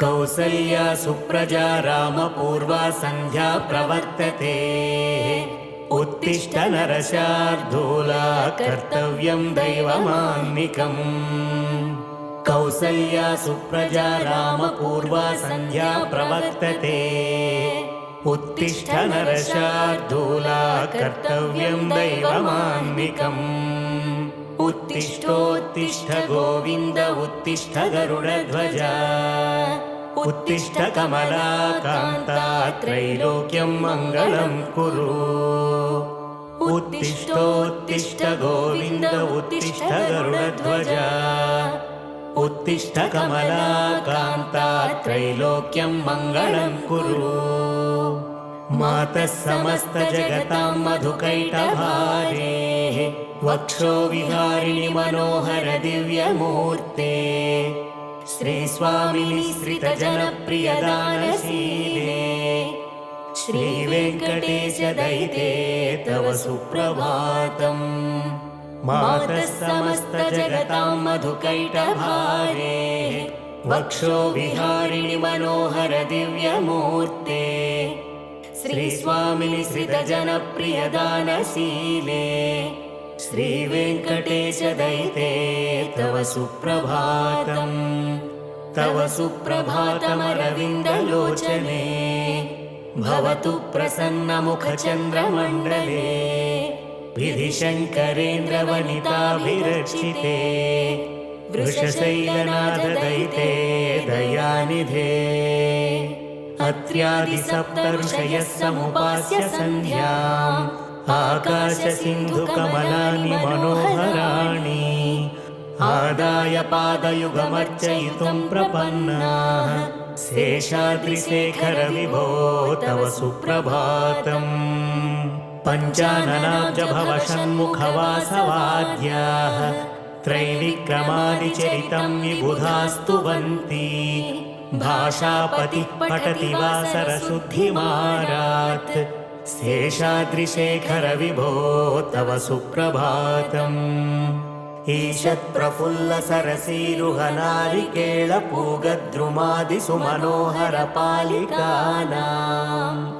कौसल्या सुप्रजा रामपूर्वा सन्ध्या प्रवर्तते। उत्तिष्ठ नरशार्दूला कर्तव्यं दैवमान्निकम्। कौसल्या सुप्रजा रामपूर्वा सन्ध्या प्रवर्तते। उत्तिष्ठ नरशार्दूला कर्तव्यं दैवमान्निकम्। उत्तिष्ठोत्तिष्ठ गोविन्द उत्तिष्ठ गरुडध्वजा। उत्तिष्ठ कमलाकान्ता त्रैलोक्यं मङ्गलं कुरु। उत्तिष्ठोत्तिष्ठ गोविन्द उत्तिष्ठ गरुडध्वजा। उत्तिष्ठ कमलाकान्ता त्रैलोक्यं मङ्गलं कुरु। मातः समस्त जगतां मधुकैटभारे। वक्षो विहारिणि मनोहर दिव्यमूर्ते। श्रीस्वामिनि श्रितजनप्रियदानशीले। श्रीवेङ्कटेश दयिते तव सुप्रभातम्। मातः समस्त जगतां मधुकैटभारे। वक्षो विहारिणि मनोहर दिव्यमूर्ते। श्रीस्वामिनि श्रितजनप्रियदानशीले। श्रीवेङ्कटेश दयिते तव सुप्रभातम्। तव सुप्रभातमरविन्दलोचने। भवतु प्रसन्नमुखचन्द्रमण्डले। विधिशङ्करेन्द्रवनिताभिरक्षिते। वृषशैलनाथदयिते दयानिधे। अत्र्यादिसप्तऋषयः समुपास्य सन्ध्याम्। आकाशसिन्धुकमलानि मनोहराणि। आदाय पादयुगमर्चयितुं प्रपन्नाः। शेषाद्रिशेखर विभो तव सुप्रभातम्। पञ्चाननाब्ज भवषण्मुखवासवाद्याः। त्रैविक्रमादिचरितं विबुधास्तुवन्ति। भाषापतिः पठति वासरशुद्धिमारात्। शेषाद्रिशेखर विभो तव सुप्रभातम्। ईषत्प्रफुल्लसरसीरुहनारिकेळपूगद्रुमादिसुमनोहरपालिकानाम्।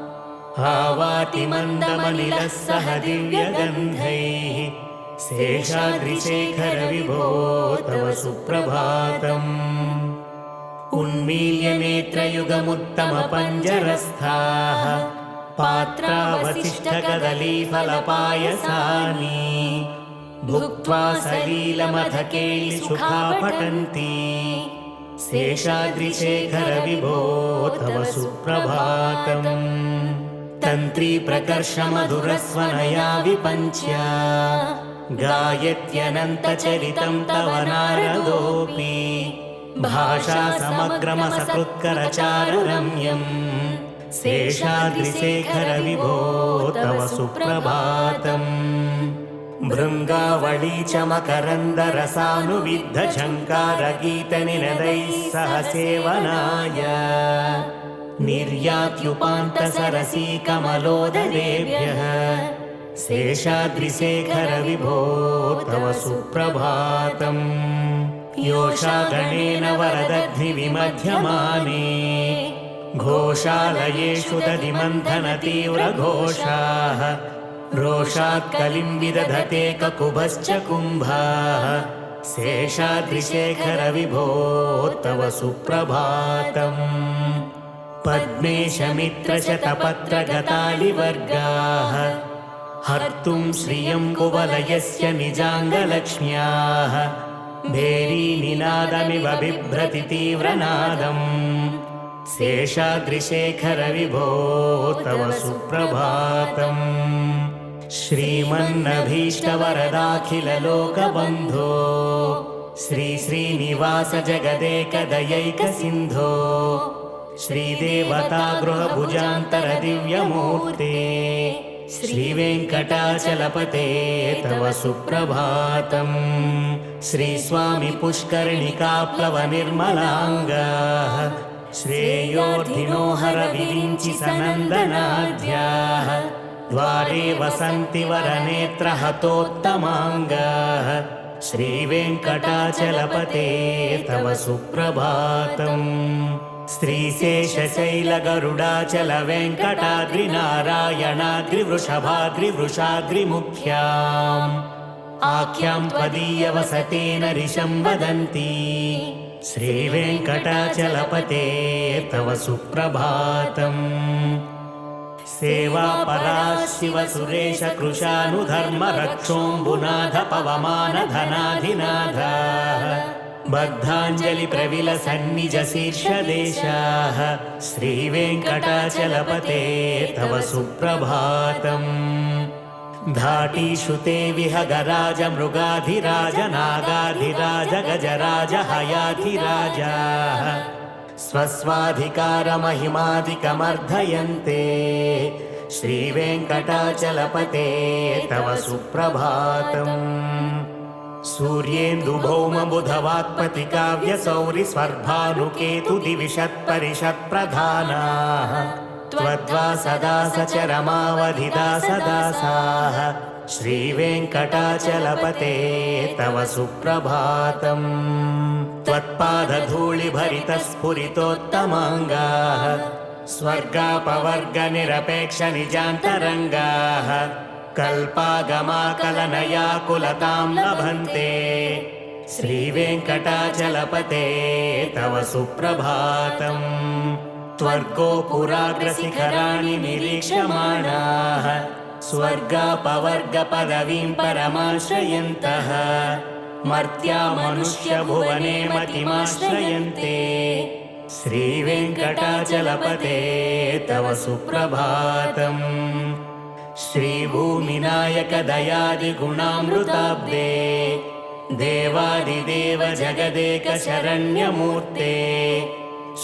आवाति मन्दमनिलः सह दिव्यगन्धैः। शेषाद्रिशेखर विभो तव सुप्रभातम्। उन्मील्य नेत्रयुगमुत्तमपञ्जरस्थाः। पात्रावशिष्टकदलीफलपायसानि। भुक्त्वा सलीलमथकेलिसुखा पठन्ति। शेषाद्रिशेखर विभो तव सुप्रभातम्। तन्त्री प्रकर्षमधुरस्वनया विपञ्च्या। गायत्यनन्तचरितं तव नारदोऽपि। भाषा समग्रमसकृत्करचाररम्यम्। शेषाद्रिशेखर विभो तव सुप्रभातम्। भृङ्गावळी च मकरन्दरसानुविद्धझङ्कारगीतनिनदैः सह सेवनाय। निर्यात्युपान्तसरसी कमलोदरेभ्यः। शेषाद्रिशेखर विभो तव सुप्रभातम्। योषागणेन वरदग्निविमध्यमाने। घोषालयेषु दधिमन्थनतीव्रघोषाः। रोषात् कलिं विदधते ककुभश्च कुम्भाः। शेषाद्रिशेखर विभो तव सुप्रभातम्। पद्मेशमित्रशतपत्रगतालिवर्गाः। हर्तुं श्रियं कुवलयस्य निजाङ्गलक्ष्म्याः। भेरीनिनादमिव बिभ्रति तीव्रनादम्। शेषाद्रिशेखर विभो तव सुप्रभातम्। श्रीमन्नभीष्टवरदाखिललोकबन्धो। श्रीश्रीनिवास जगदेकदयैकसिन्धो। श्रीदेवतागृहभुजान्तरदिव्यमूर्ते। श्रीवेङ्कटाचलपते तव सुप्रभातम्। श्रीस्वामि पुष्करिणिकाप्लवनिर्मलाङ्गाः। श्रेयोर्धिनोहर विरिञ्चि सनन्दनाद्याः। द्वारे वसन्ति वरनेत्रहतोत्तमाङ्गाः। श्रीवेङ्कटाचलपते तव सुप्रभातम् श्रीशेषशैलगरुडाचल वेङ्कटाद्रिनारायणाद्रिवृषभाद्रिवृषाद्रिमुख्याम् आख्यां त्वदीयवसतेन ऋषं वदन्ति श्रीवेङ्कटाचलपते तव सुप्रभातम् सेवापरा शिव सुरेश कृशानुधर्म रक्षोऽम्बुनाथ पवमान धनाधिनाथ बद्धाञ्जलि प्रविलसन्निज शीर्षदेशाः श्रीवेङ्कटाचलपते तव सुप्रभातम् धाटीषु ते विहगराज मृगाधिराज नागाधिराज गजराज हयाधिराजाः स्वस्वाधिकारमहिमादिकमर्धयन्ते श्रीवेङ्कटाचलपते तव सुप्रभातम् सूर्येन्दुभौमबुधवाक्पतिकाव्यसौरिस्वर्भानुकेतुदिविषत्परिषत्प्रधानाः त्वद्वा सदा सचरमावधिदासदासाः श्रीवेङ्कटाचलपते तव सुप्रभातम् त्वत्पादधूलिभरितस्फुरितोत्तमाङ्गाः स्वर्गापवर्गनिरपेक्षनिजान्तरङ्गाः कल्पागमाकलनयाकुलतां लभन्ते श्रीवेङ्कटाचलपते तव सुप्रभातम् त्वर्गो पुराग्रशिखराणि निरीक्ष्यमाणाः स्वर्गापवर्गपदवीं परमाश्रयन्तः मर्त्या मनुष्यभुवने मतिमाश्रयन्ते श्रीवेङ्कटाचलपते तव सुप्रभातम् श्रीभूमिनायक दयादिगुणामृताब्दे देवादिदेव जगदेक शरण्यमूर्ते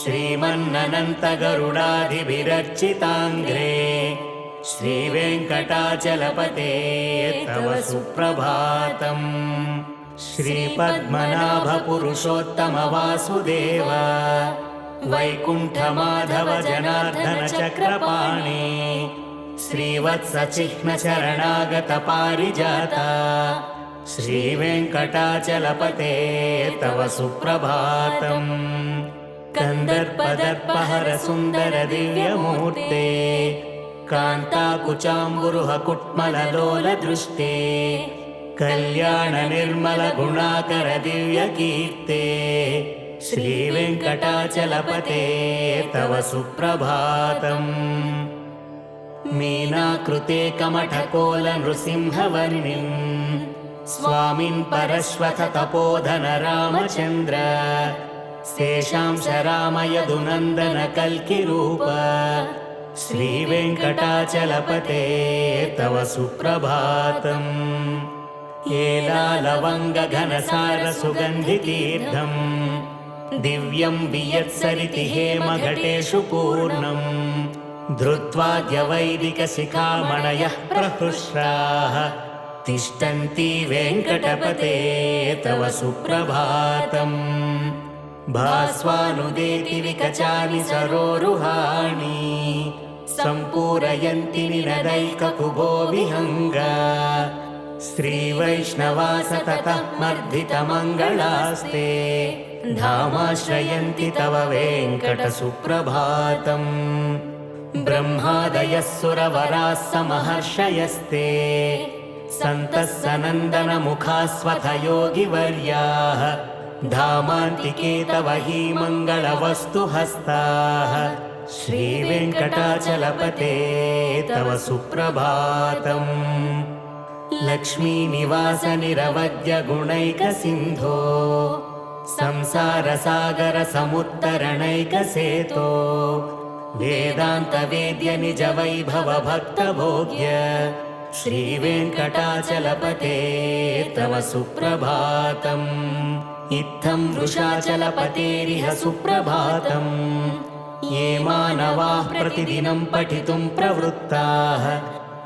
श्रीमन्ननन्त गरुडादिभिरर्चिताङ्घ्रे श्रीवेङ्कटाचलपते तव सुप्रभातम् श्रीपद्मनाभ पुरुषोत्तम वासुदेव वैकुण्ठमाधव जनार्दन चक्रपाणि श्रीवत्सचिह्न शरणागत पारिजाता श्रीवेङ्कटाचलपते तव सुप्रभातम् कन्दर्पदर्पहर सुन्दर दिव्यमूर्ते कान्ताकुचाम्बुरुह कुट्मललोल दृष्टे कल्याण निर्मल गुणाकर दिव्यकीर्ते श्रीवेङ्कटाचलपते तव सुप्रभातम् मीनाकृते कमठकोल नृसिंहवर्णिम् स्वामिन् परश्वथ तपोधन रामचन्द्र शेषांश राम यदुनन्दन कल्किरूप श्रीवेङ्कटाचलपते तव सुप्रभातम् एलालवङ्गघनसार सुगन्धितीर्थम् दिव्यं वियत्सरिति हेमघटेषु पूर्णम् धृत्वाद्यवैदिकशिखामणयः प्रहृष्टाः तिष्ठन्ति वेङ्कटपते तव सुप्रभातम् भास्वानुदेति विकचानि सरोरुहाणि सम्पूरयन्ति निनदैककुभो विहङ्गा श्रीवैष्णवा सततः मर्दितमङ्गलास्ते धामाश्रयन्ति तव वेङ्कटसुप्रभातम् ब्रह्मादयः सुरवराः समहर्षयस्ते सन्तः सनन्दनमुखास्वथ योगिवर्याः धामान्तिके तव हि मङ्गलवस्तुहस्ताः श्रीवेङ्कटाचलपते तव सुप्रभातम् लक्ष्मीनिवास निरवद्य गुणैकसिन्धो संसारसागर समुत्तरणैकसेतो वेदान्तवेद्य निज वैभव भक्तभोग्य श्रीवेङ्कटाचलपते तव सुप्रभातम् इत्थं वृषाचलपतेरिह सुप्रभातम् ये मानवाः प्रतिदिनं पठितुं प्रवृत्ताः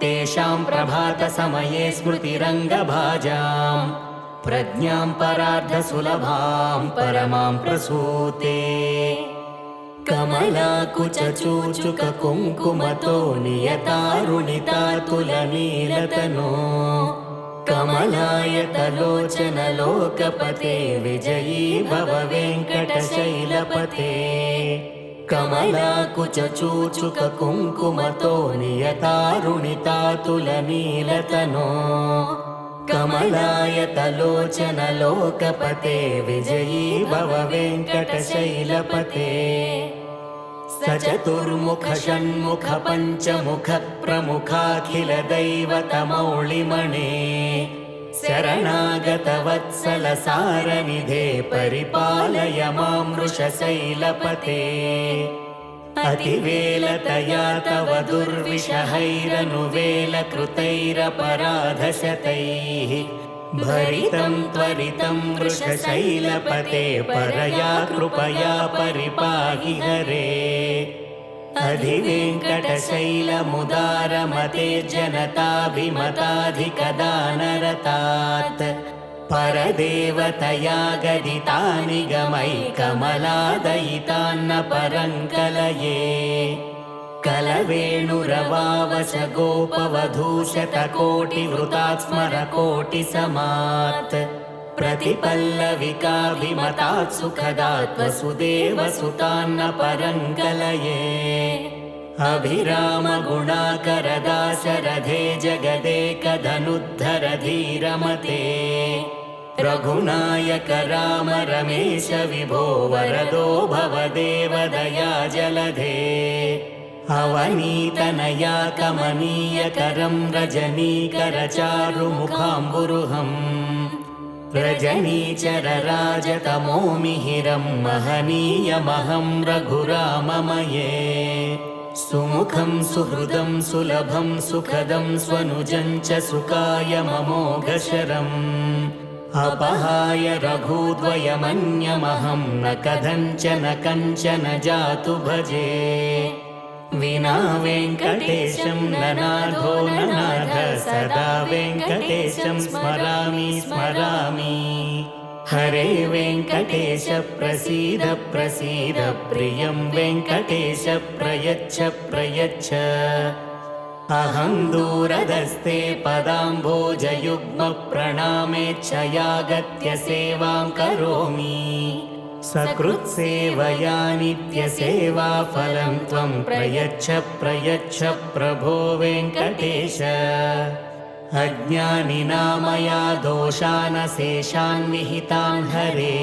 तेषां प्रभातसमये स्मृतिरङ्गभाजां प्रज्ञां परार्धसुलभां परमां प्रसूते कमलाकुचूचुककुङ्कुमतो नियतारुणितातुलनीलतनो कमलायतलोचन लोकपते विजयी भव वेङ्कटशैलपते कमलाकुचूचुक कुङ्कुमतो नियतारुणितातुलनीलतनो कमलायतलोचन लोकपते विजयी भव वेङ्कटशैलपते सचतुर्मुख षण्मुख पञ्चमुख प्रमुखाखिल दैवतमौळिमणे शरणागत वत्सल सारनिधे परिपालय मां वृषशैलपते अतिवेलतया तव दुर्विषहैरनुवेलकृतैरपराधशतैः भरितं त्वरितं वृषशैलपते परया कृपया परिपाहि हरे अधिवेङ्कटशैलमुदारमते जनताभिमताधिकदानरतात् परदेवतया गदितानि गमै कमलादयितान्न परङ्कलये कलवेणुरवावश गोपवधूशतकोटिवृतात् स्मरकोटिसमात् प्रतिपल्लविकाभिमतात् सुखदात् वसुदेवसुतान्न परङ्कलये अभिरामगुणाकरदाशरथे जगदेकधनुद्धर धीरमते रघुनायक राम रमेश विभो वरदो भवदेवदया जलधे अवनीतनया कमनीयकरं रजनीकरचारुमुखाम्बुरुहम् रजनीचरराजतमो मिहिरं महनीयमहं रघुराममये सुमुखं सुहृदं सुलभं सुखदं स्वनुजं च सुखाय ममोघशरम् अपहाय रघुद्वयमन्यमहं न कथञ्चन कञ्चन जातु भजे विना वेङ्कटेशं ननाथो ननाथ सदा वेङ्कटेशं स्मरामि स्मरामि हरे वेङ्कटेश प्रसीद प्रसीद प्रियं वेङ्कटेश प्रयच्छ प्रयच्छ अहं दूरदस्ते पदाम्भोजयुग्मप्रणामेच्छयागत्य सेवां करोमि सकृत्सेवया नित्यसेवाफलं त्वं प्रयच्छ प्रयच्छ प्रभो वेङ्कटेश अज्ञानिनामया दोषानशेषान् विहितान् हरे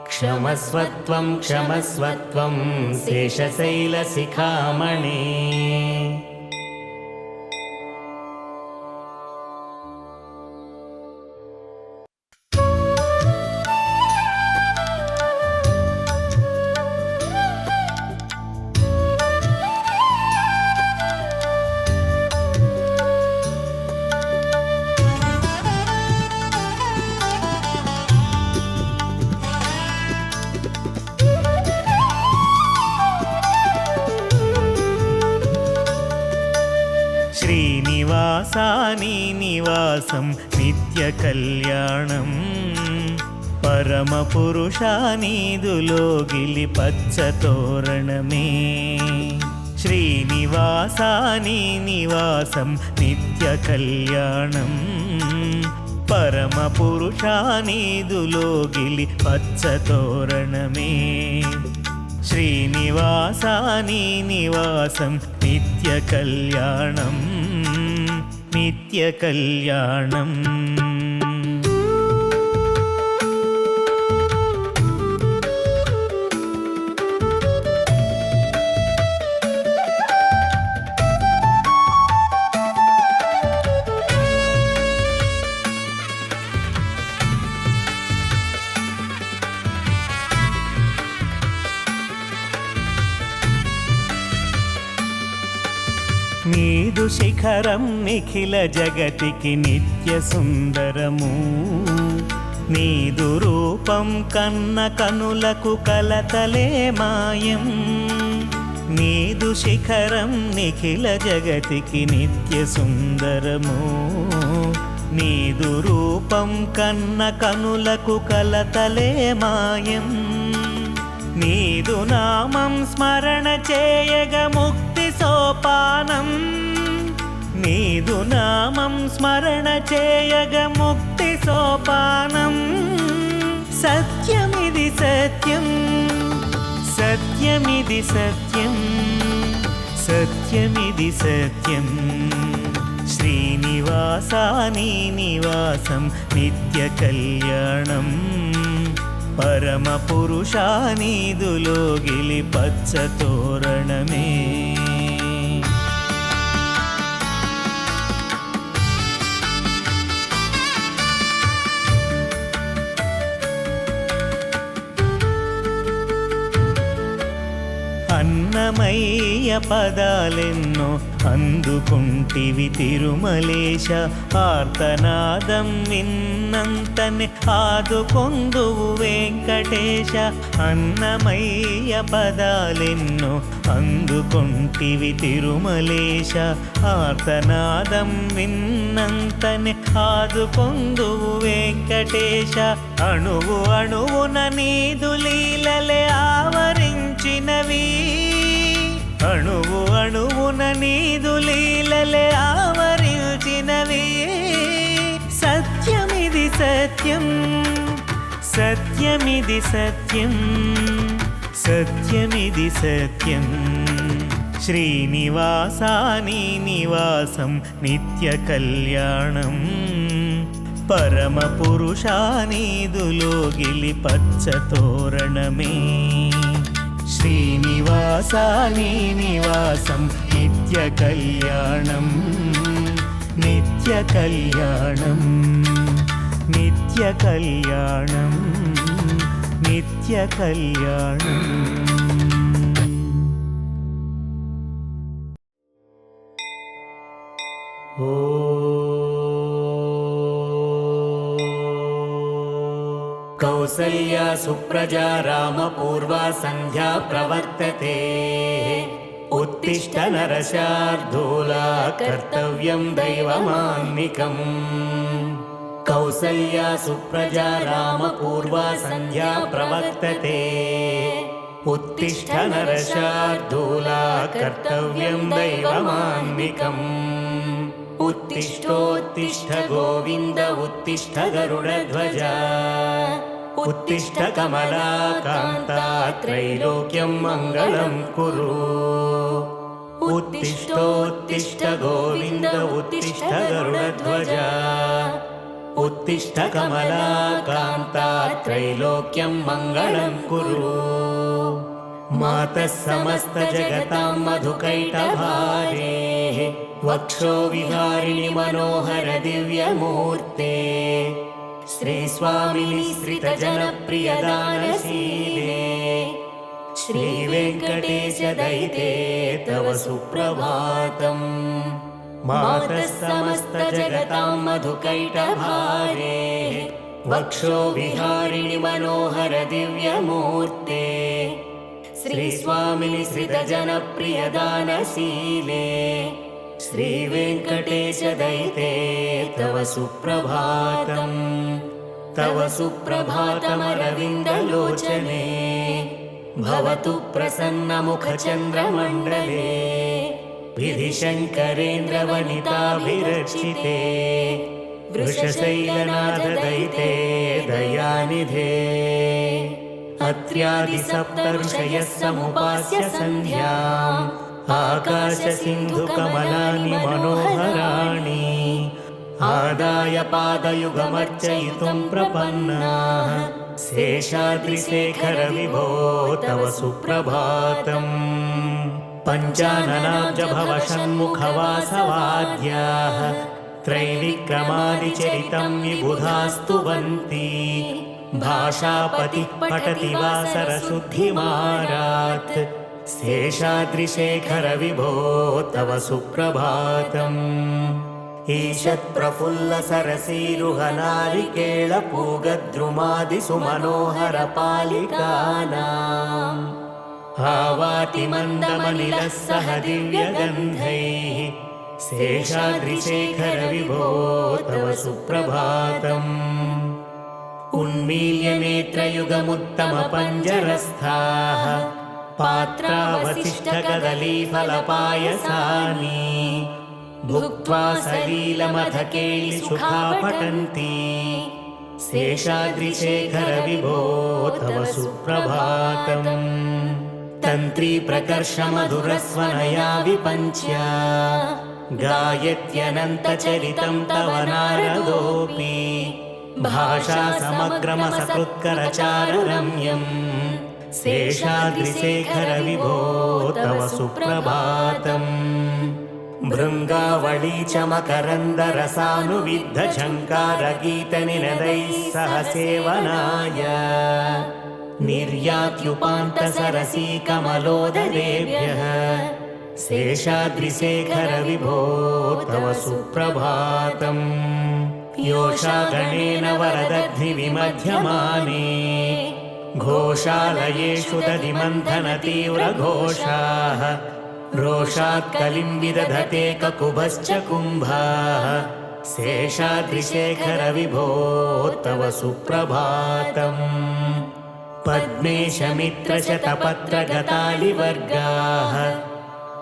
क्षमस्वत्वं क्षमस्वत्वं शेषशैलशिखामणे శ్రీనివాసాని నివాసం నిత్యకళ్యాణం పరమపురుషానీదులోగిలి పచ్చతోరణమే శ్రీనివాసాని నివాసం నిత్యకళ్యాణం పరమపురుషానీదులోగిలి పచ్చతోరణమే శ్రీనివాసాని నివాసం నిత్యకళ్యాణం నిత్యకళ్యాణం నీదు శిఖరం నిఖిల జగతికి నిత్య సుందరము నీదు రూపం కన్న కనులకు కలతలే మాయం నీదు శిఖరం నిఖిల జగతికి నిత్య సుందరము నీదు రూపం కన్న కనులకు కలతలే మాయం నీదు నామం స్మరణ చేయగ ముక్తి సోపానం నీదు నామం స్మరణ చేయగ ముక్తి సోపానం. సత్యమిది సత్యం, సత్యమిది సత్యం, సత్యమిది సత్యం. శ్రీనివాసాని నివాసం నిత్య కళ్యాణం. పరమ పురుషానీదులోగిలి పచ్చ తోరణమే. అన్నమయ్య పదాలెన్నో అందుకుంటివి తిరుమలేశ. ఆర్తనాదం విన్నంతనే ఆదుకొందువు వెంకటేశ. అన్నమయ్య పదాలెన్నో అందుకుంటివి తిరుమలేశ. ఆర్తనాదం విన్నంతనే ఆదుకొందువు వెంకటేశ. అణువు అణువున నీదు లీలలే ఆవరించినవి. అణువు అణువున నీదు లీలలే ఆవరించినవి. సత్యమిది సత్యం, సత్యమిది సత్యం, సత్యమిది సత్యం. శ్రీనివాసాని నివాసం నిత్య కళ్యాణం. పరమ పురుషానీదులోగిలి పచ్చ తోరణమే. శ్రీనివాసాని నివాసం నిత్య కళ్యాణం. నిత్య కళ్యాణం, నిత్య కళ్యాణం, నిత్య కళ్యాణం. కౌసల్యా సుప్రజా రామ పూర్వా సంధ్యా ప్రవర్తతే. ఉత్తిష్ట నరశార్దూలా కర్తవ్యం దైవమాన్నికం. కౌసల్యా సుప్రజా రామ పూర్వా సంధ్యా ప్రవర్తతే. ఉత్తిష్ట నరశార్దూలా కర్తవ్యం దైవమాన్నికం. उत्तिष्ठोत्तिष्ठ गोविन्द उत्तिष्ठ गरुडध्वज. उत्तिष्ठ कमलाकान्ता त्रैलोक्यं मङ्गलं कुरु. उत्तिष्ठोत्तिष्ठ गोविन्द उत्तिष्ठ गरुडध्वज. उत्तिष्ठ कमलाकान्ता त्रैलोक्यं मङ्गलं कुरु. मातः समस्त जगतां मधुकैटभारेः वक्षो विहारिणि मनोहर दिव्यमूर्ते. श्रीस्वामिनि श्रितजनप्रियदानशीले. श्रीवेङ्कटेश दयिते तव सुप्रभातम्. मातः समस्त जगतां मधुकैटभारेः वक्षो विहारिणि मनोहर दिव्यमूर्ते. श्रीस्वामिनि श्रितजनप्रियदानशीले. श्रीवेङ्कटेश दयिते तव सुप्रभातम्. तव सुप्रभातमरविन्दलोचने भवतु प्रसन्नमुखचन्द्रमण्डले. विधिशङ्करेन्द्रवनिताभिरचिते वृषशैलनाथदयिते दयानिधे. अत्र्यादिसप्तऋषयः समुपास्य सन्ध्याम् आकाशसिन्धुकमलानि मनोहराणि. आदाय पादयुगमर्चयितुं प्रपन्नाः शेषाद्रिशेखर विभो तव सुप्रभातम्. पञ्चाननाब्जभवषण्मुखवासवाद्याः त्रैविक्रमादिचरितं विबुधास्तुवन्ति. भाषापतिः पठति वासरशुद्धिमारात् शेषाद्रिशेखर विभो तव सुप्रभातम्. ईषत्प्रफुल्लसरसीरुहनारिकेळपूगद्रुमादिसुमनोहरपालिकानाम्. आवातिमन्दमनिलः सह दिव्यगन्धैः शेषाद्रिशेखर विभो तव सुप्रभातम्. उन्मील्य नेत्रयुगमुत्तमपञ्जरस्थाः पात्रावशिष्टकदलीफलपायसानि. भुक्त्वा सलीलमथ केलिसुखा पठन्ति शेषाद्रिशेखर विभो तव सुप्रभातम् तन्त्री प्रकर्षमधुरस्वनया विपञ्च्य गायत्यनन्तचरितं तव नारदोऽपि भाषा समग्रमसकृत्करचारुरम्यम् शेषाद्रिशेखर विभो तव सुप्रभातम् भृङ्गावळी च मकरन्दरसानुविद्धझङ्कारगीतनिनदैः सह सेवनाय निर्यात्युपान्तसरसीकमलोदरेभ्यः शेषाद्रिशेखर विभो तव सुप्रभातम् योषागणेन वरदग्निविमध्यमाने घोषालयेषु दधिमन्थनतीव्रघोषाः रोषात् कलिं विदधते ककुभश्च कुम्भाः शेषाद्रिशेखर विभो तव सुप्रभातम् पद्मेशमित्रशतपत्रगतालिवर्गाः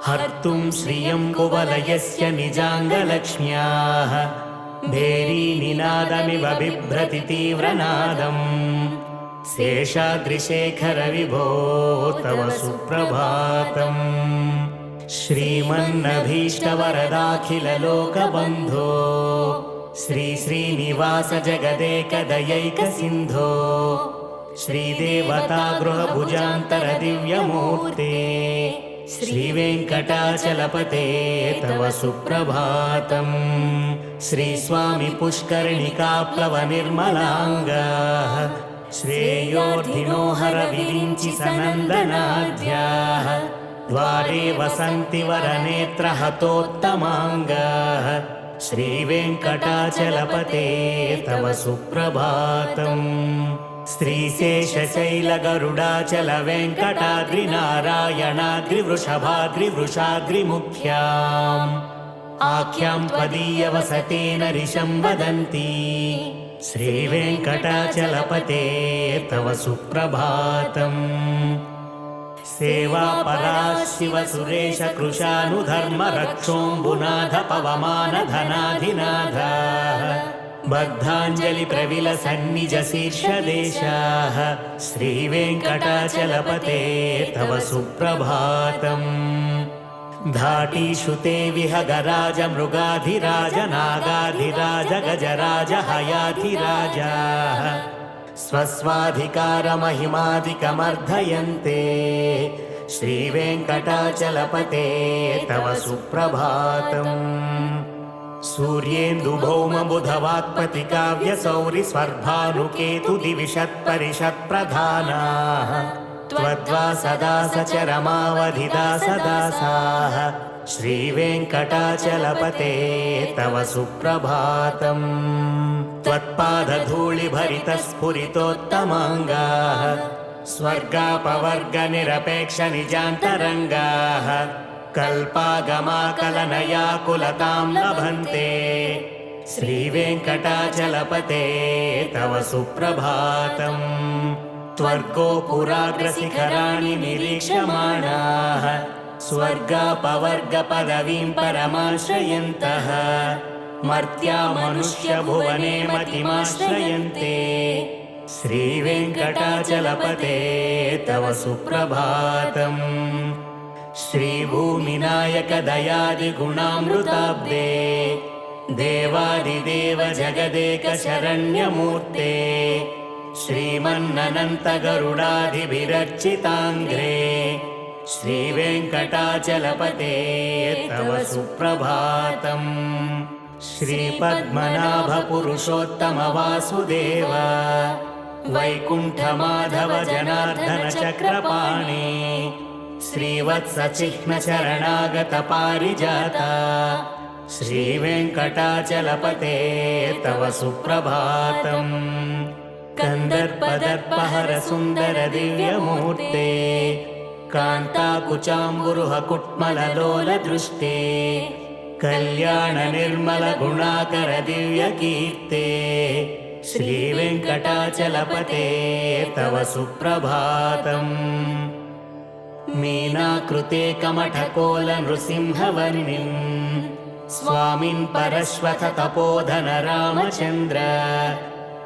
हर्तुं श्रियं कुवलयस्य निजाङ्गलक्ष्म्याः भेरीनिनादमिव बिभ्रति तीव्रनादम् शेषाद्रिशेखर विभो तव सुप्रभातम् श्रीमन्नभीष्टवरदाखिललोकबन्धो श्रीश्रीनिवास जगदेकदयैकसिन्धो श्रीदेवतागृहभुजान्तरदिव्यमूर्ते श्रीवेङ्कटाचलपते तव सुप्रभातम् श्रीस्वामी पुष्करिणिकाप्लवनिर्मलाङ्गाः श्रेयोर्धिनो हरविरिञ्चि सनन्दनाद्याः द्वारे वसन्ति वरनेत्रहतोत्तमाङ्गाः श्रीवेङ्कटाचलपते तव सुप्रभातम् श्रीशेषशैलगरुडाचलवेङ्कटाद्रिनारायणाद्रिवृषभाद्रिवृषाद्रिमुख्याम् आख्यां त्वदीयवसतेन ऋषं वदन्ति श्रीवेङ्कटाचलपते तव सुप्रभातम् सेवापरा शिवसुरेश कृशानुधर्मरक्षोऽम्बुनाथ पवमानधनाधिनाथाः बद्धाञ्जलिप्रविलसन्निजशीर्षदेशाः श्रीवेङ्कटाचलपते तव सुप्रभातम् धाटीषु ते विहगराज मृगाधिराज नागाधिराज गजराज हयाधिराजाः स्वस्वाधिकारमहिमादिकमर्धयन्ते श्रीवेङ्कटाचलपते तव सुप्रभातम् सूर्येन्दुभौमबुधवाक्पतिकाव्यसौरिस्वर्भानुकेतुदिविषत्परिषत्प्रधानाः त्वद्वा सदा सचरमावधिदासदासाः श्रीवेङ्कटाचलपते तव सुप्रभातम् त्वत्पादधूलिभरितस्फुरितोत्तमाङ्गाः स्वर्गापवर्गनिरपेक्षनिजान्तरङ्गाः कल्पागमाकलनयाकुलतां लभन्ते श्रीवेङ्कटाचलपते तव सुप्रभातम् त्वर्गो पुराग्रशिखराणि निरीक्ष्यमाणाः स्वर्गापवर्गपदवीं परमाश्रयन्तः मर्त्या मनुष्यभुवने मतिमाश्रयन्ते श्रीवेङ्कटाचलपते तव सुप्रभातम् श्रीभूमिनायक दयादिगुणामृताब्दे देवादिदेव जगदेक शरण्यमूर्ते श्रीमन्ननन्त गरुडादिभिरर्चिताङ्घ्रे श्रीवेङ्कटाचलपते तव सुप्रभातम् श्रीपद्मनाभ पुरुषोत्तम वासुदेव वैकुण्ठमाधव जनार्दन चक्रपाणि श्रीवत्सचिह्न शरणागत पारिजाता श्रीवेङ्कटाचलपते तव सुप्रभातम् कन्दर्पदर्पहर सुन्दर दिव्यमूर्ते कान्ताकुचाम्बुरुह कुट्मललोल दृष्टे कल्याण निर्मल गुणाकर दिव्यकीर्ते श्रीवेङ्कटाचलपते तव सुप्रभातम् मीनाकृते कमठकोल नृसिंहवर्णिम् स्वामिन् परश्वथ तपोधन रामचन्द्र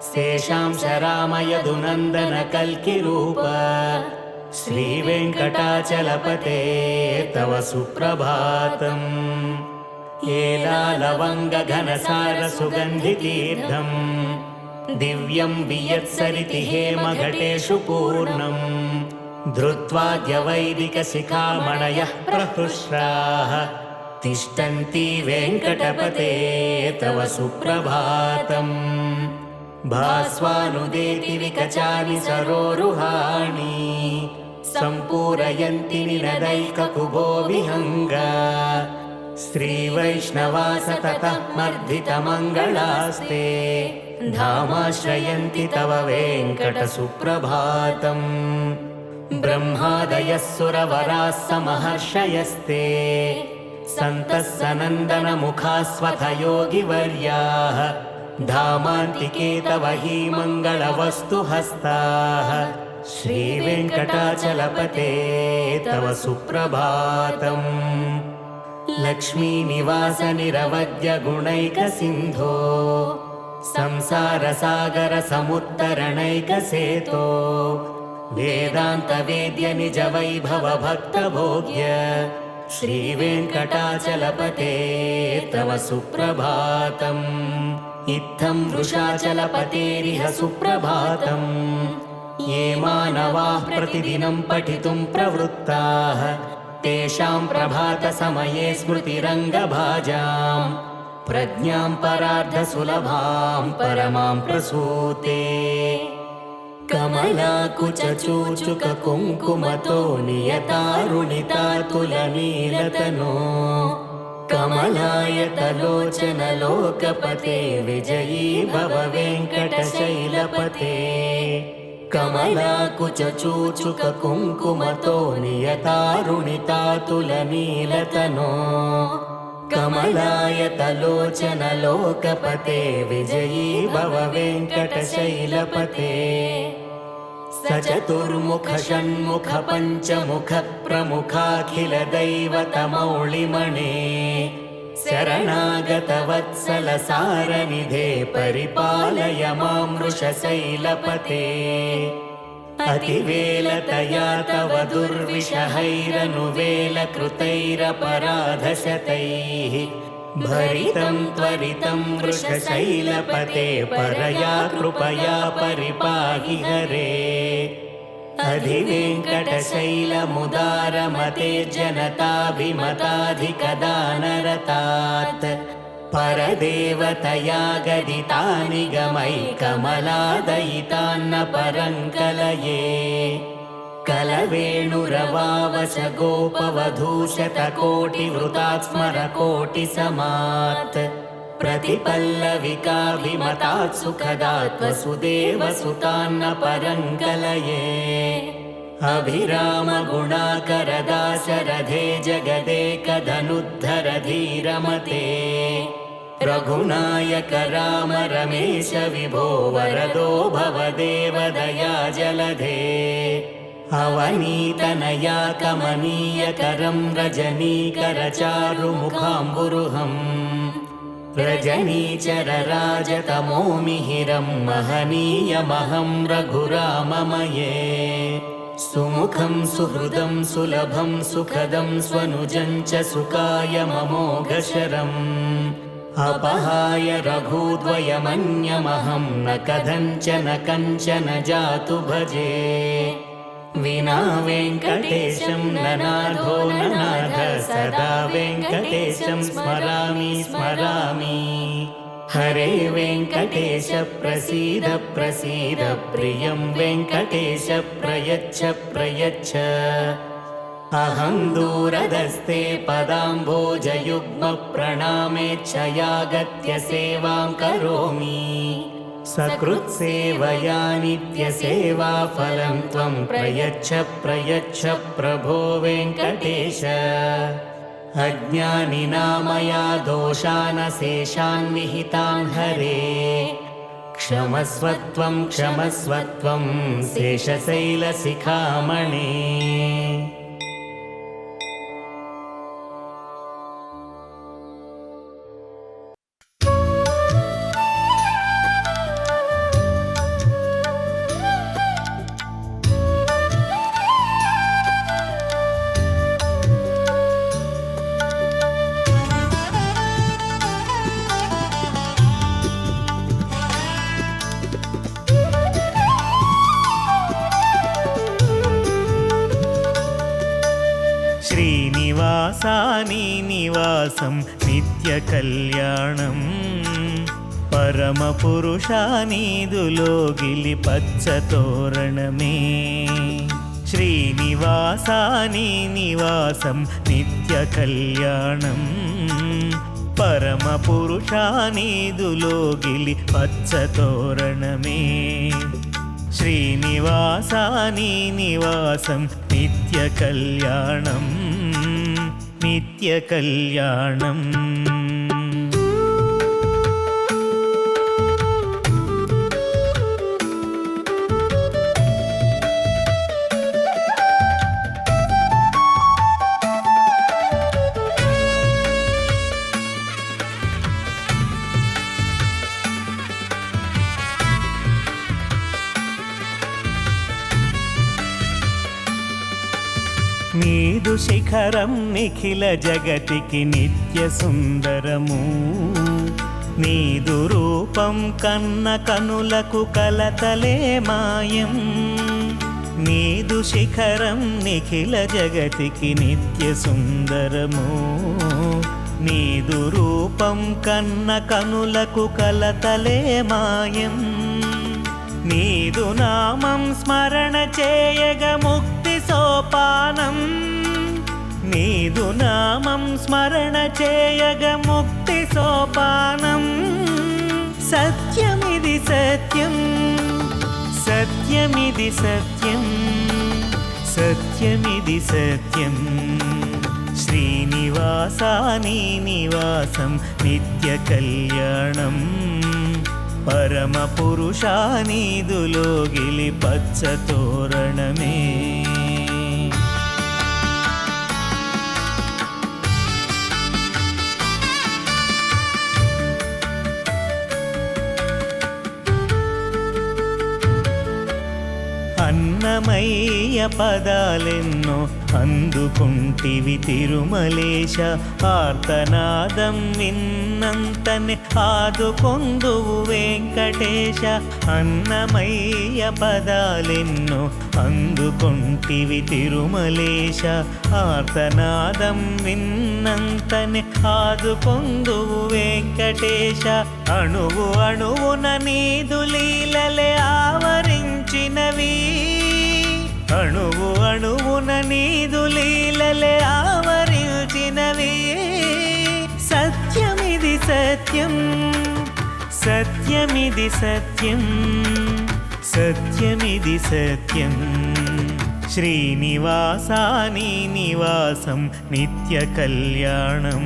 शेषांश राम यदुनन्दन कल्किरूप श्रीवेङ्कटाचलपते तव सुप्रभातम् एलालवङ्ग घनसार सुगन्धितीर्थम् दिव्यं वियत्सरिति हेमघटेषु पूर्णम् धृत्वाद्यवैदिकशिखामणयः प्रहृष्टाः तिष्ठन्ति वेङ्कटपते तव सुप्रभातम् भास्वानुदेति विकचानि सरोरुहाणि सम्पूरयन्ति निनदैककुभो विहङ्गा श्रीवैष्णवा सततः मर्दितमङ्गलास्ते धामाश्रयन्ति तव वेङ्कटसुप्रभातम् ब्रह्मादयः सुरवराः समहर्षयस्ते सन्तः सनन्दनमुखास्वथ योगिवर्याः धामान्तिके तव हि मङ्गलवस्तुहस्ताः श्रीवेङ्कटाचलपते तव सुप्रभातम् लक्ष्मीनिवास निरवद्य गुणैकसिन्धो संसारसागर समुत्तरणैकसेतो वेदान्तवेद्य निज वैभव भक्तभोग्य श्रीवेङ्कटाचलपते तव सुप्रभातम् इत्थं वृषाचलपतेरिह सुप्रभातम् ये मानवाः प्रतिदिनं पठितुं प्रवृत्ताः तेषां प्रभातसमये स्मृतिरङ्गभाजां प्रज्ञां परार्धसुलभां परमां प्रसूते कमलाकुचूचुककुङ्कुमतो नियतारुणितातुलनीलतनो कमलायतलोचन लोकपते विजयी भव वेङ्कटशैलपते कमलाकुचूचुककुङ्कुमतो नियतारुणितातुलनीलतनो कमलायतलोचन लोकपते विजयी भव वेङ्कटशैलपते सचतुर्मुख षण्मुख पञ्चमुख प्रमुखाखिल दैवतमौळिमणे शरणागत वत्सल सारनिधे परिपालय मां वृषशैलपते अतिवेलतया तव दुर्विषहैरनुवेलकृतैरपराधशतैः भरितं त्वरितं वृषशैलपते परया कृपया परिपाहि हरे अधिवेङ्कटशैलमुदारमते जनताभिमताधिकदानरतात् परदेवतया गदितानि गमैकमलादयितान्न परङ्कलये कलवेणुरवावश गोपवधूशतकोटिवृतात् स्मरकोटिसमात् प्रतिपल्लविकाभिमतात् सुखदात् वसुदेवसुतान्न परङ्कलये अभिरामगुणाकरदाशरथे जगदेकधनुद्धर धीरमते रघुनायक राम रमेश विभो वरदो भवदेवदया जलधे अवनीतनया कमनीयकरं रजनीकरचारुमुखाम्बुरुहम् रजनीचरराजतमोमिहिरं महनीयमहं रघुराममये सुमुखं सुहृदं सुलभं सुखदं स्वनुजं च सुखाय ममोघशरम् अपहाय रघुद्वयमन्यमहं न कथञ्चन कञ्चन जातु भजे विना वेङ्कटेशं ननाथो ननाथ सदा वेङ्कटेशं स्मरामि स्मरामि हरे वेङ्कटेश प्रसीद प्रसीद प्रियं वेङ्कटेश प्रयच्छ प्रयच्छ अहं दूरदस्ते पदाम्भोजयुग्मप्रणामेच्छयागत्य सेवां करोमि सकृत्सेवया नित्यसेवाफलं त्वं प्रयच्छ प्रयच्छ प्रभो वेङ्कटेश अज्ञानिना दोषानशेषान् विहितान् हरे क्षमस्वत्वं क्षमस्वत्वं शेषशैलशिखामणे నివాసం నిత్య కళ్యాణం పరమపురుషానీదులోగిలి పచ్చ తోరణమే శ్రీనివాసాని నివాసం నిత్య కళ్యాణం పరమపురుషానీదులోగిలి పచ్చ తోరణమే శ్రీనివాసాని నివాసం నిత్య కళ్యాణం నిత్య కళ్యాణం నీదు శిఖరం నిఖిల జగతికి నిత్య సుందరము నీదు రూపం కన్న కనులకు కలతలే మాయం నీదు శిఖరం నిఖిల జగతికి నిత్య సుందరము నీదు రూపం కన్న కనులకు కలతలే మాయం నీదు నామం స్మరణ చేయగ ముక్తి సోపానం నీదు నామం స్మరణ చేయగ ముక్తి సోపానం సత్యమిది సత్యం సత్యమిది సత్యం సత్యమిది సత్యం శ్రీనివాసాని నివాసం నిత్య కళ్యాణం పరమపురుషానీదులోగిలి పచ్చ తోరణమే అన్నమయ్య పదాలెన్నో అందుకుంటివి తిరుమలేశ ఆర్తనాదం విన్నంతనే ఆదుకొందువు వెంకటేశ అన్నమయ్య పదాలెన్నో అందుకుంటివి తిరుమలేశ ఆర్తనాదం విన్నంతనే ఆదుకొందువు వెంకటేశ అణువు అణువున నీదు లీలలే ఆవరించినవి అణువు అణువున నీదు లీలలే ఆవరించినవి సత్యమిది సత్యం సత్యమిది సత్యం సత్యమిది సత్యం శ్రీనివాసాని నివాసం నిత్య కళ్యాణం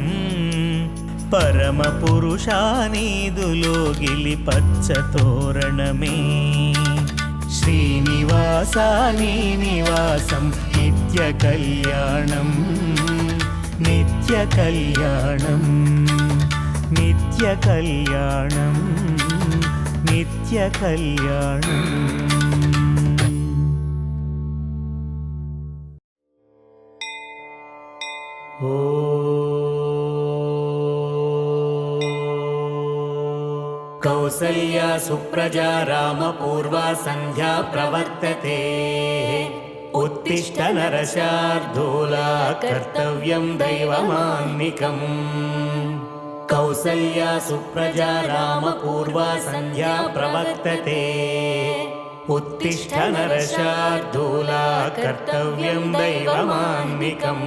పరమపురుషానీదులోగిలి పచ్చ తోరణమే శ్రీనివాసాని నివాసం నిత్య కళ్యాణం నిత్య కళ్యాణం నిత్య కళ్యాణం నిత్య కళ్యాణం కౌసల్యా సుప్రజా రామ పూర్వా సంధ్యా ప్రవర్తతే ఉత్తిష్ట నరశార్దూలా కర్తవ్యం దైవమాన్నికం కౌసల్యా సుప్రజా రామ పూర్వా సంధ్యా ప్రవర్తతే ఉత్తిష్ట నరశార్దూలా కర్తవ్యం దైవమాన్నికం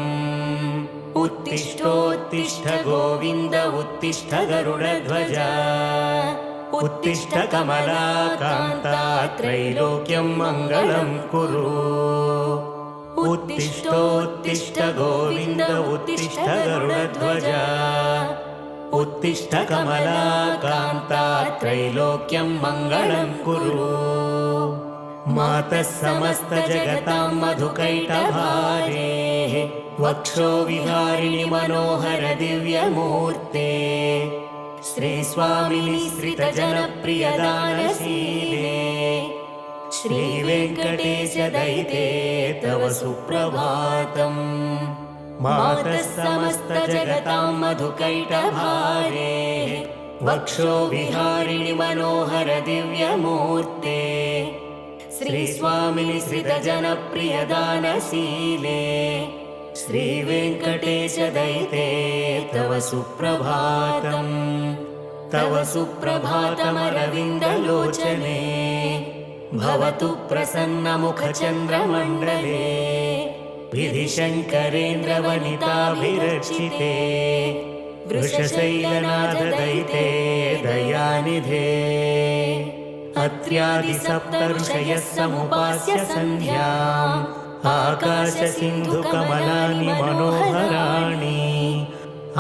उत्तिष्ठोत्तिष्ठ गोविन्द उत्तिष्ठ गरुडध्वज उत्तिष्ठ कमलाकान्ता त्रैलोक्यं मङ्गलं कुरु उत्तिष्ठोत्तिष्ठ गोविन्द उत्तिष्ठ गरुडध्वज उत्तिष्ठ कमलाकान्ता त्रैलोक्यं मङ्गलं कुरु मातः समस्त जगतां मधुकैटभारेः वक्षो विहारिणि मनोहर दिव्यमूर्ते श्रीस्वामिनि श्रितजनप्रियदानशीले श्रीवेङ्कटेश दयिते तव सुप्रभातम् मातः समस्त जगतां मधुकैटभारेः वक्षो विहारिणि मनोहर दिव्यमूर्ते श्रीस्वामिनि श्रितजनप्रियदानशीले श्रीवेङ्कटेशदयिते तव सुप्रभातम् तव सुप्रभातमरविन्दलोचने भवतु प्रसन्नमुखचन्द्रमण्डले विधिशङ्करेन्द्रवनिताभिरचिते वृषशैलनाथदयिते दयानिधे अत्र्यादिसप्तऋषयः समुपास्य सन्ध्याम् आकाशसिन्धुकमलानि मनोहराणि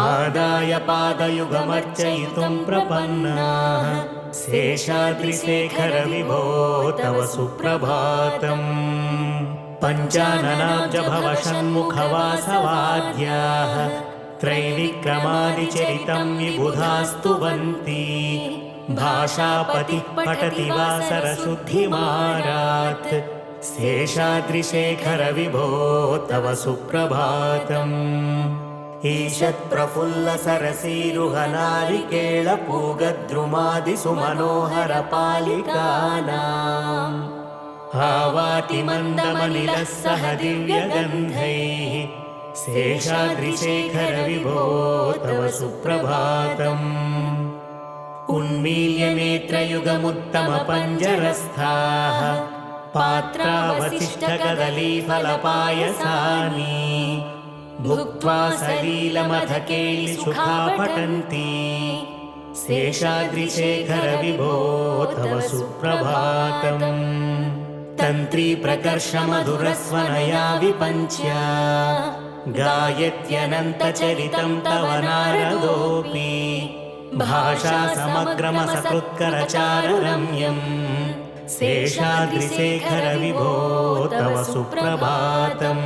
आदाय पादयुगमर्चयितुं प्रपन्नाः शेषाद्रिशेखरविभो तव सुप्रभातम् पञ्चाननाब्जभवषण्मुखवासवाद्याः त्रैविक्रमादिचरितं विबुधास्तुवन्ति भाषापतिः पठति वा सरशुद्धिमारात् शेषाद्रिशेखरविभो तव सुप्रभातम् ईषत्प्रफुल्लसरसीरुहनारिकेळपूगद्रुमादिसुमनोहरपालिकानाम् आवातिमन्दमनिलः सह दिव्यगन्धैः शेषाद्रिशेखरविभो तव सुप्रभातम् उन्मील्य नेत्रयुगमुत्तमपञ्जरस्थाः पात्रावशिष्टकदलीफलपायसानि भुक्त्वा सलीलमथकेलिसुखा पठन्ति शेषाद्रिशेखरविभो तव सुप्रभातम् तन्त्रीप्रकर्षमधुरस्वनया विपञ्च्य गायत्यनन्तचरितं तव नारदोऽपि भाषा समग्रमसकृत्करचाररम्यम् शेषाद्रिशेखरविभो तव सुप्रभातम्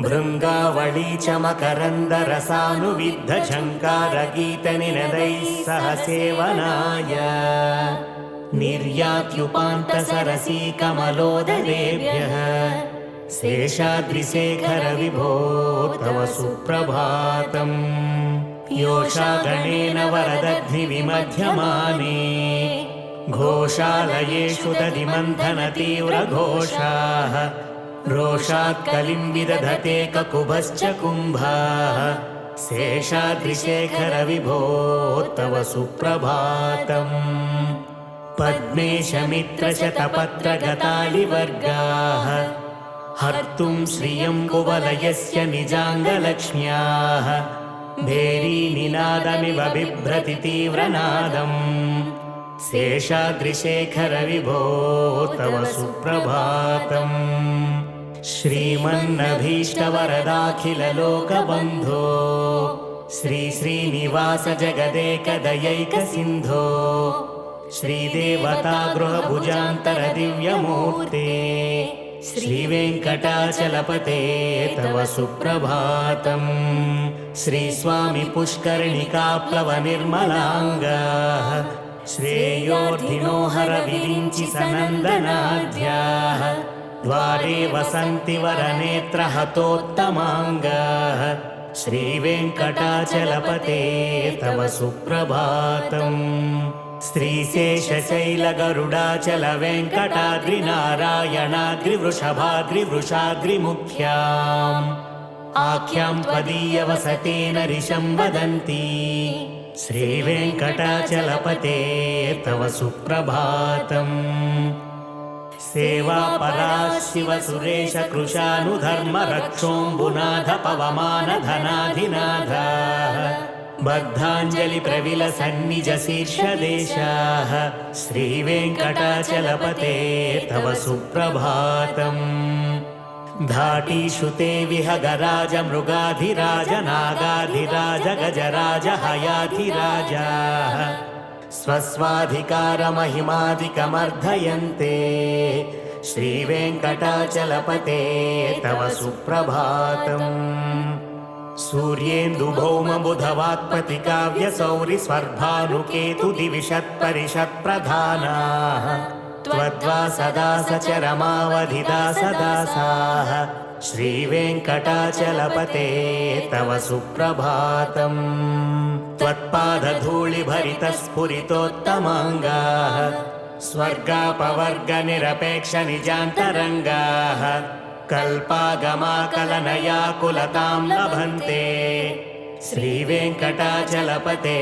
भृङ्गावळी च मकरन्दरसानुविद्धझङ्कारगीतनिनदैः सह सेवनाय निर्यात्युपान्तसरसीकमलोदरेभ्यः शेषाद्रिशेखरविभो तव सुप्रभातम् योषागणेन वरदग्निविमध्यमाने घोषालयेषु दधिमन्थनतीव्रघोषाः रोषात् कलिं विदधते ककुभश्च कुम्भाः शेषाद्रिशेखरविभो तव सुप्रभातम् पद्मेशमित्रशतपत्रगतालिवर्गाः हर्तुं श्रियं कुवलयस्य निजाङ्गलक्ष्म्याः भेरीनिनादमिव बिभ्रति तीव्रनादम् शेषाद्रिशेखरविभो तव सुप्रभातम् श्रीमन्नभीष्टवरदाखिललोकबन्धो श्रीश्रीनिवास जगदेकदयैकसिन्धो श्रीदेवतागृहभुजान्तरदिव्यमूर्ते श्रीवेङ्कटाचलपते तव सुप्रभातम् श्रीस्वामि पुष्करिणिकाप्लवनिर्मलाङ्गाः श्रेयोर्धिनो हरविरिञ्चि सनन्दनाद्याः द्वारे वसन्ति वरनेत्रहतोत्तमाङ्गाः श्रीवेङ्कटाचलपते तव सुप्रभातम् श्रीशेषशैलगरुडाचलवेङ्कटाद्रिनारायणाद्रिवृषभाद्रिवृषाद्रिमुख्याम् आख्यां त्वदीयवसतेन ऋषं वदन्ति श्रीवेङ्कटाचलपते तव सुप्रभातम् सेवापराः शिवसुरेश कृशानुधर्मरक्षोऽम्बुनाथ पवमानधनाधिनाथाः बद्धाञ्जलिप्रविलसन्निजशीर्षदेशाः श्रीवेङ्कटाचलपते तव सुप्रभातम् धाटीषु ते विहगराज मृगाधिराज नागाधिराज गजराज हयाधिराजाः स्वस्वाधिकारमहिमादिकमर्धयन्ते श्रीवेङ्कटाचलपते तव सुप्रभातम् सूर्येन्दुभौमबुधवाक्पतिकाव्यसौरिस्वर्भानुकेतुदिविषत्परिषत्प्रधानाः त्वद्वा सदा सचरमावधिदासदासाः श्रीवेङ्कटाचलपते तव सुप्रभातम् त्वत्पादधूलिभरितस्फुरितोत्तमाङ्गाः स्वर्गापवर्गनिरपेक्षनिजान्तरङ्गाः कल्पागमाकलनया कुलतां लभन्ते श्रीवेङ्कटाचलपते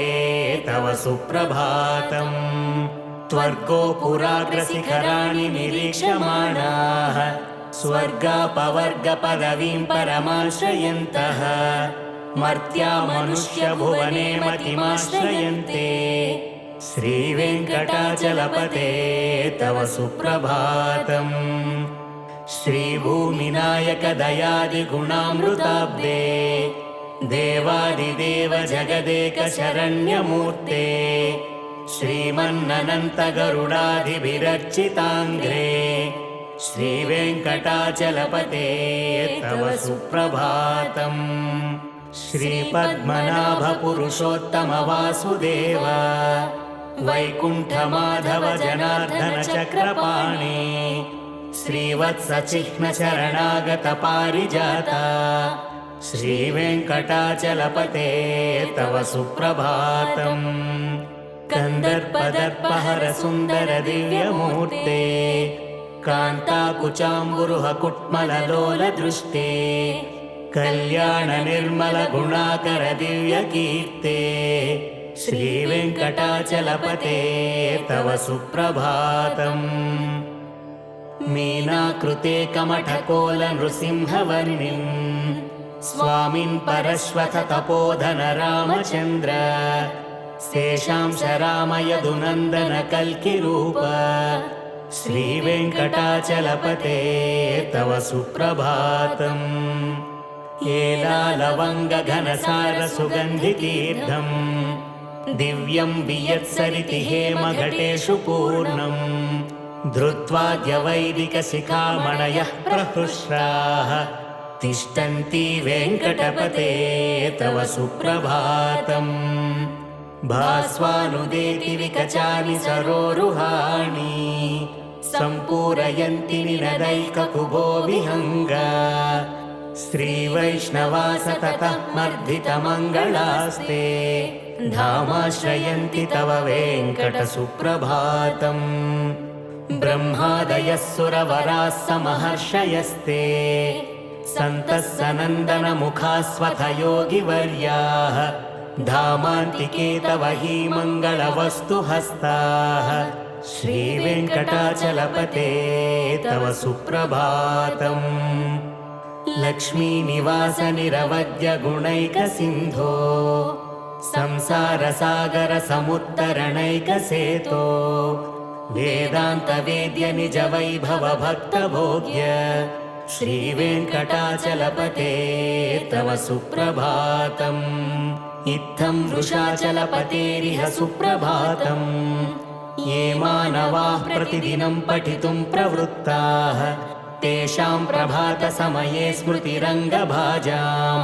तव सुप्रभातम् त्वर्गो पुराग्रशिखराणि निरीक्ष्यमाणाः स्वर्गापवर्गपदवीं परमाश्रयन्तः मर्त्या मनुष्यभुवने मतिमाश्रयन्ते श्रीवेङ्कटाचलपते तव सुप्रभातम् श्रीभूमिनायकदयादिगुणामृताब्दे देवादिदेव जगदेकशरण्यमूर्ते श्रीमन्ननन्तगरुडादिभिरर्चिताङ्घ्रे श्रीवेङ्कटाचलपते तव सुप्रभातम् श्रीपद्मनाभपुरुषोत्तमवासुदेव वैकुण्ठमाधव जनार्दन चक्रपाणि श्रीवत्सचिह्नशरणागतपारिजाता श्रीवेङ्कटाचलपते तव सुप्रभातम् कन्दर्पदर्पहरसुन्दरदिव्यमूर्ते कान्ताकुचाम्बुरुहकुट्मललोलदृष्टे कल्याणनिर्मलगुणाकरदिव्यकीर्ते श्रीवेङ्कटाचलपते तव सुप्रभातम् मीनाकृते कमठकोलनृसिंहवर्णिन् स्वामिन् परश्वथ तपोधन रामचन्द्र शेषांश रामयदुनन्दन कल्किरूप श्रीवेङ्कटाचलपते तव सुप्रभातम् एलालवङ्गघनसारसुगन्धितीर्थम् दिव्यं वियत्सरिति हेमघटेषु पूर्णम् धृत्वाद्यवैदिकशिखामणयः प्रहृष्टाः तिष्ठन्ति वेङ्कटपते तव सुप्रभातम् भास्वानुदेति विकचानि सरोरुहाणि सम्पूरयन्ति निनदैककुभो विहङ्गा श्रीवैष्णवा सततः मर्धितमङ्गलास्ते धामाश्रयन्ति तव वेङ्कटसुप्रभातम् ब्रह्मादयः सुरवराः समहर्षयस्ते सन्तः सनन्दनमुखास्वथ योगिवर्याः धामान्तिके तव हि मङ्गलवस्तुहस्ताः श्रीवेङ्कटाचलपते तव सुप्रभातम् लक्ष्मीनिवासनिरवद्यगुणैकसिन्धो संसारसागरसमुत्तरणैकसेतो वेदान्तवेद्यनिजवैभवभक्तभोग्य श्रीवेङ्कटाचलपते तव सुप्रभातम् इत्थं वृषाचलपतेरिह सुप्रभातम् ये मानवाः प्रतिदिनं पठितुं प्रवृत्ताः तेषां प्रभातसमये स्मृतिरङ्गभाजां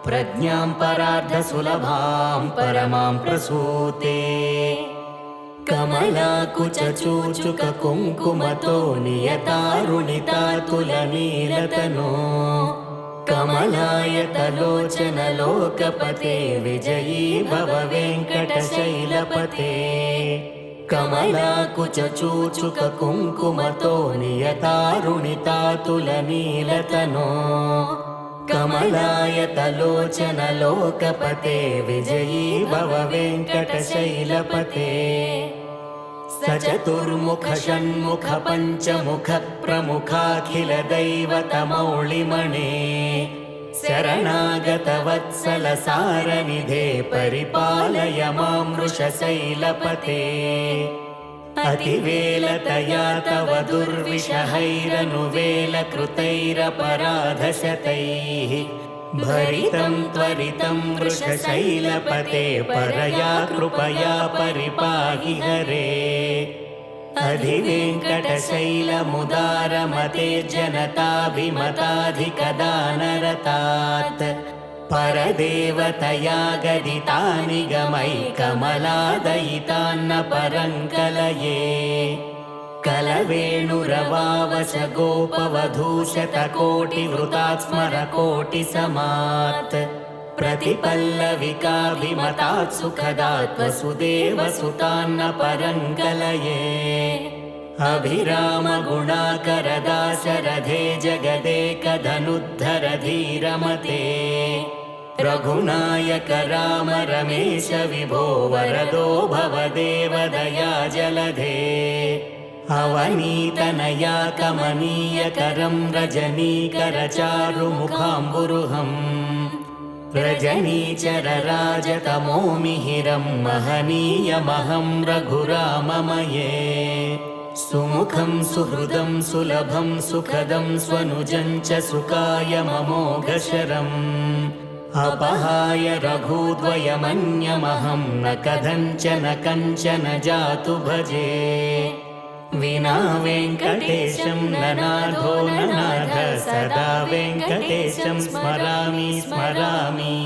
प्रज्ञां परार्धसुलभां परमां प्रसूते कमलाकुचूचुककुङ्कुमतो नियतारुणितातुलनीलतनो कमलायतलोचनलोकपते विजयी भव वेङ्कटशैलपते कमलाकुचूचुककुङ्कुमतो नियतारुणितातुलनीलतनो कमलायतलोचनलोकपते विजयी भव वेङ्कटशैलपते सचतुर्मुख षण्मुख पञ्चमुख प्रमुखाखिलदैवतमौळिमणे शरणागतवत्सलसारनिधे परिपालय मां वृषशैलपते अतिवेलतया तव दुर्विषहैरनुवेलकृतैरपराधशतैः भरितं त्वरितं वृषशैलपते परया कृपया परिपाहि हरे अधिवेङ्कटशैलमुदारमते जनताभिमताधिकदानरतात् परदेवतया गदितानि गमैकमलादयितान्न परङ्कलये कलवेणुरवावश गोपवधूशतकोटिवृतात् स्मरकोटिसमात् प्रतिपल्लविकाभिमतात् सुखदात् वसुदेवसुतान्न परङ्कलये अभिराम गुणाकर दाशरथे जगदेकधनुद्धर धीरमते रघुनायक राम रमेश विभो वरदो भवदेव दया जलधे अवनीतनया कमनीयकरं रजनीकर चारुमुखाम्बुरुहम् रजनीचरराजतमो मिहिरं महनीयमहं रघुराममये सुमुखं सुहृदं सुलभं सुखदं स्वनुजं च सुखाय ममोघशरम् अपहाय रघुद्वयमन्यमहं न कथञ्चन जातु भजे विना वेङ्कटेशं ननाथो ननाथ सदा वेङ्कटेशं स्मरामि स्मरामि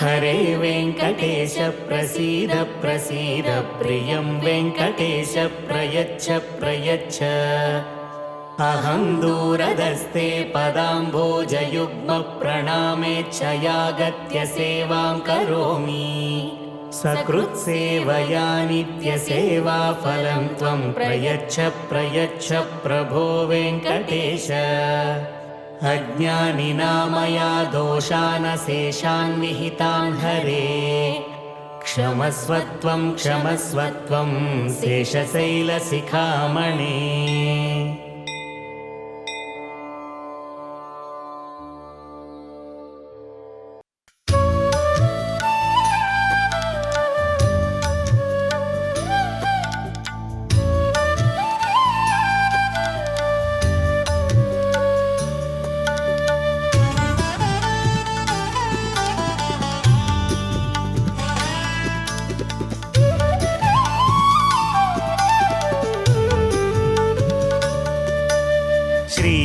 हरे वेङ्कटेश प्रसीद प्रसीद प्रियं वेङ्कटेश प्रयच्छ प्रयच्छ अहं दूरदस्ते पदाम्भोजयुग्मप्रणामेच्छयागत्य सेवां करोमि सकृत्सेवया नित्यसेवाफलं त्वं प्रयच्छ प्रयच्छ प्रभो वेङ्कटेश अज्ञानिना दोषानशेषान् विहितान् हरे क्षमस्वत्वं क्षमस्वत्वं शेषशैलशिखामणे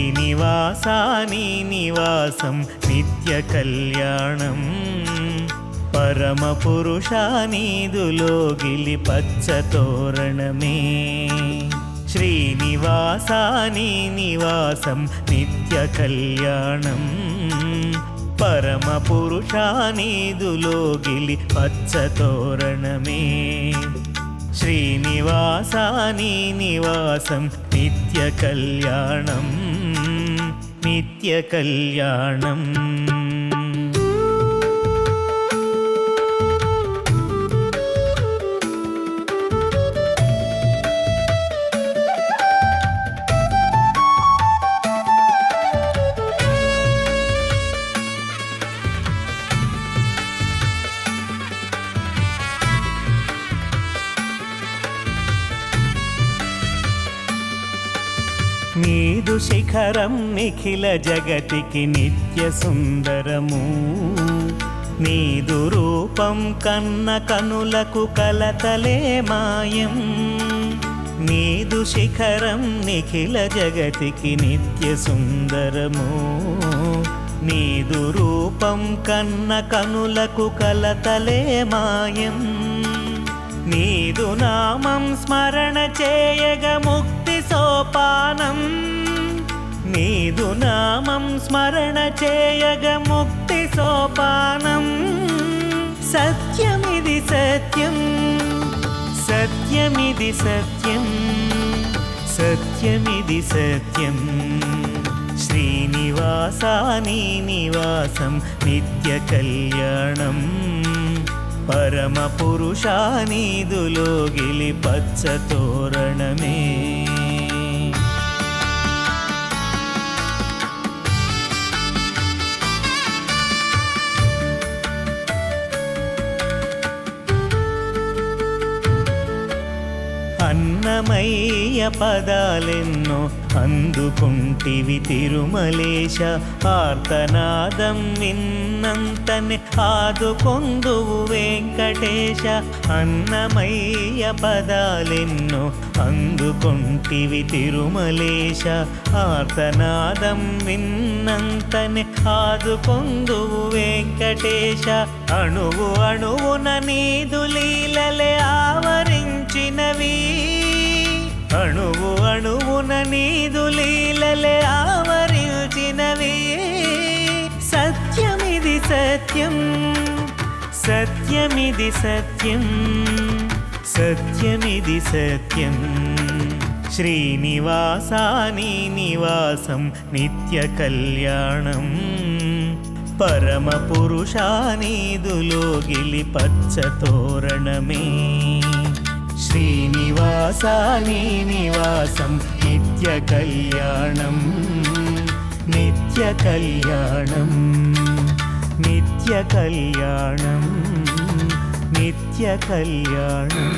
శ్రీనివాసాని నివాసం నిత్య కళ్యాణం పరమ పురుషానీదులోగిలి పచ్చ తోరణమే శ్రీనివాసాని నివాసం నిత్య కళ్యాణం పరమ పురుషానీదులోగిలి పచ్చ తోరణమే శ్రీనివాసాని నివాసం నిత్య కళ్యాణం నిత్య కళ్యాణం నీదు శిఖరం నిఖిల జగతికి నిత్య సుందరము నీదు రూపం కన్న కనులకు కలతలే మాయం నీదు శిఖరం నిఖిల జగతికి నిత్య సుందరము నీదు రూపం కన్న కనులకు కలతలే మాయం నీదు నామం స్మరణ చేయగ ముక్తి సోపానం నీదు నామం స్మరణ చేయగ ముక్తి సోపానం సత్యమిది సత్యం సత్యమిది సత్యం సత్యమిది సత్యం శ్రీనివాసాని నివాసం నిత్య కళ్యాణం పరమ పురుషానీదులోగిలి పచ్చ తోరణమే అన్నమయ్య పదాలెన్నో అందుకుంటివి తిరుమలేశ ఆర్తనాదం విన్నంతనే ఆదుకొందువు వెంకటేశ అన్నమయ్య పదాలెన్నో అందుకుంటివి తిరుమలేశ ఆర్తనాదం విన్నంతనే ఆదుకొందువు వెంకటేశ అణువు అణువున నీదు లీలలే ఆవరించినవి అణువు అణువున నీదు లీలలే ఆవరించినవి సత్యమిది సత్యం సత్యమిది సత్యం సత్యమిది సత్యం శ్రీనివాసాని నివాసం నిత్య కళ్యాణం పరమ పురుషానీదులోగిలి పచ్చ తోరణమే శ్రీనివాసాని నివాసం నిత్య కళ్యాణం నిత్య కళ్యాణం నిత్య కళ్యాణం నిత్య కళ్యాణం